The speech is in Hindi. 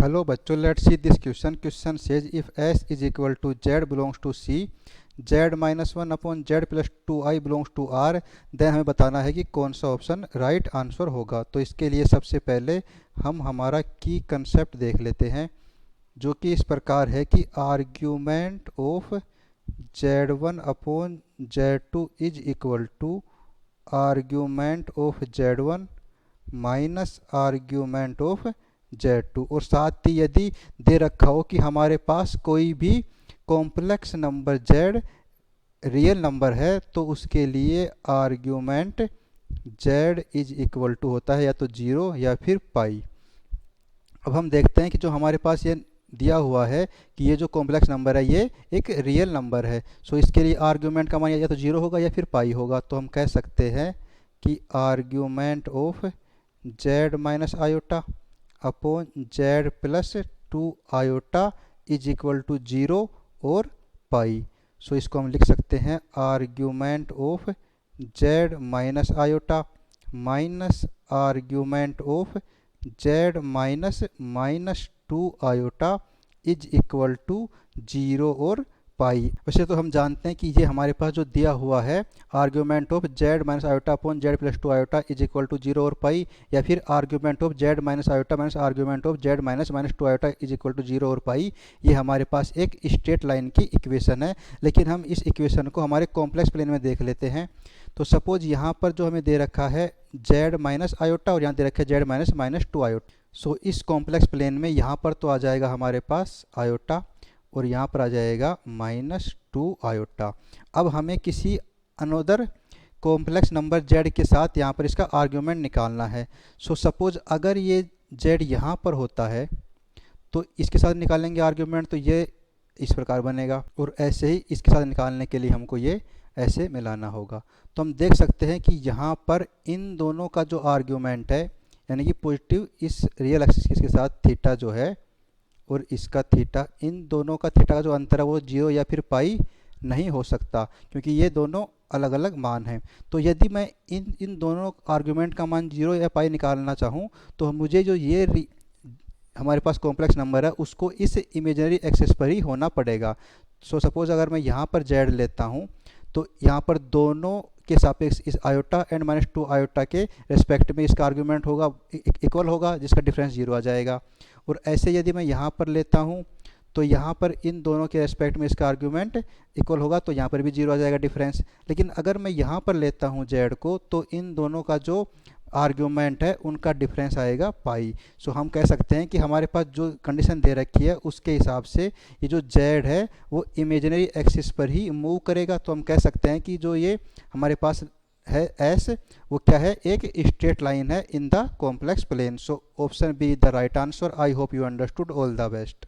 Hello बच्चों, let's see this question. Question says if S is equal to Z belongs to C, Z minus 1 upon Z plus 2I belongs to R, then हमें बताना है कि कौन सा ऑप्शन राइट आंसर होगा। तो इसके लिए सबसे पहले हम हमारा की कंसेप्ट देख लेते हैं, जो कि इस प्रकार है कि argument of Z1 upon Z2 is equal to argument of Z1 minus argument of Z2। और साथ ही यदि दे रखा हो कि हमारे पास कोई भी complex number Z real number है, तो उसके लिए argument Z is equal to होता है या तो 0 या फिर पाई। अब हम देखते हैं कि जो हमारे पास ये दिया हुआ है कि ये जो कॉम्प्लेक्स नंबर है ये एक रियल नंबर है, सो इसके लिए आर्ग्यूमेंट का मान या तो 0 होगा या फिर पाई होगा। तो हम कह सकते हैं कि argument of Z minus iota upon Z plus 2 iota is equal to 0 और पाई। सो इसको हम लिख सकते हैं argument of Z minus iota minus argument of Z minus 2 iota is equal to 0 और पाई। वैसे तो हम जानते हैं कि ये हमारे पास जो दिया हुआ है argument of Z minus iota upon Z plus 2 iota is equal to 0 और पाई, या फिर argument of Z minus iota minus argument of Z minus 2 iota is equal to 0 और पाई, ये हमारे पास एक स्ट्रेट लाइन की इक्वेशन है। लेकिन हम इस इक्वेशन को हमारे कॉम्प्लेक्स प्लेन में देख लेते हैं। तो सपोज यहाँ पर जो हमें दे रखा है Z माइनस आयोटा और यहाँ दे रखा है Z माइनस 2 आयोटा। सो इस कॉम्प्लेक्स प्लेन में यहाँ पर तो आ जाएगा हमारे पास आयोटा और यहाँ पर आ जाएगा -2 आयोटा। अब हमें किसी अनदर कॉम्प्लेक्स नंबर Z के साथ यहाँ पर इसका आर्ग्यूमेंट निकालना है। सो सपोज अगर ये Z यहाँ पर होता है तो इसके साथ निकालेंगे आर्ग्यूमेंट, तो ये इस प्रकार बनेगा, और ऐसे ही इसके साथ निकालने के लिए हमको ये ऐसे मिलाना होगा। तो हम देख सकते हैं कि यहाँ पर इन दोनों का जो आर्ग्यूमेंट है, यानी कि पॉजिटिव इस रियल एक्सिस के साथ थीटा जो है और इसका थीटा, इन दोनों का थीटा का जो अंतर है वो 0 या फिर पाई नहीं हो सकता, क्योंकि ये दोनों अलग अलग मान हैं। तो यदि मैं इन दोनों आर्गुमेंट का मान 0 या पाई निकालना चाहूँ, तो मुझे जो ये हमारे पास कॉम्प्लेक्स नंबर है उसको इस इमेजिनरी एक्सिस पर ही होना पड़ेगा। सो सपोज अगर मैं यहाँ पर Z लेता हूँ तो यहाँ पर दोनों के सापेक्ष इस आयोटा एंड -2 आयोटा के रेस्पेक्ट में इसका आर्गुमेंट होगा इक्वल होगा, जिसका डिफरेंस 0 आ जाएगा। और ऐसे यदि मैं यहाँ पर लेता हूँ तो यहाँ पर इन दोनों के रेस्पेक्ट में इसका आर्गुमेंट इक्वल होगा, तो यहाँ पर भी 0 आ जाएगा डिफरेंस। लेकिन अगर मैं यहाँ पर लेता हूँ Z को, तो इन दोनों का जो आर्ग्यूमेंट है उनका डिफरेंस आएगा पाई। सो हम कह सकते हैं कि हमारे पास जो कंडीशन दे रखी है उसके हिसाब से ये जो Z है वो इमेजिनरी एक्सिस पर ही मूव करेगा। तो हम कह सकते हैं कि जो ये हमारे पास है S, वो क्या है, एक स्ट्रेट लाइन है in the complex plane. So option B is the right answer. I hope you understood. All the best.